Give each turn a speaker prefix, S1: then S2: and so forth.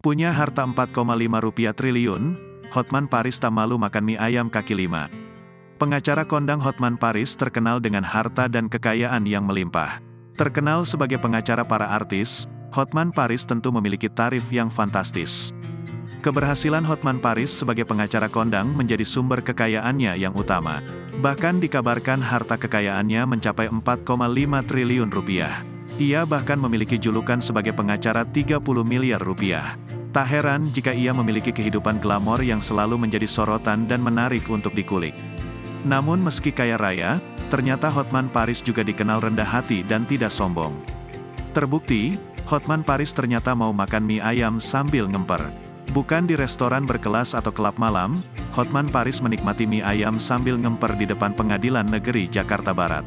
S1: Punya harta 4,5 rupiah triliun, Hotman Paris tak malu makan mie ayam kaki lima. Pengacara kondang Hotman Paris terkenal dengan harta dan kekayaan yang melimpah. Terkenal sebagai pengacara para artis, Hotman Paris tentu memiliki tarif yang fantastis. Keberhasilan Hotman Paris sebagai pengacara kondang menjadi sumber kekayaannya yang utama. Bahkan dikabarkan harta kekayaannya mencapai 4,5 triliun rupiah. Ia bahkan memiliki julukan sebagai pengacara 30 miliar rupiah. Tak heran jika ia memiliki kehidupan glamor yang selalu menjadi sorotan dan menarik untuk dikulik. Namun meski kaya raya, ternyata Hotman Paris juga dikenal rendah hati dan tidak sombong. Terbukti, Hotman Paris ternyata mau makan mie ayam sambil ngemper. Bukan di restoran berkelas atau klub malam, Hotman Paris menikmati mie ayam sambil ngemper di depan Pengadilan Negeri Jakarta Barat.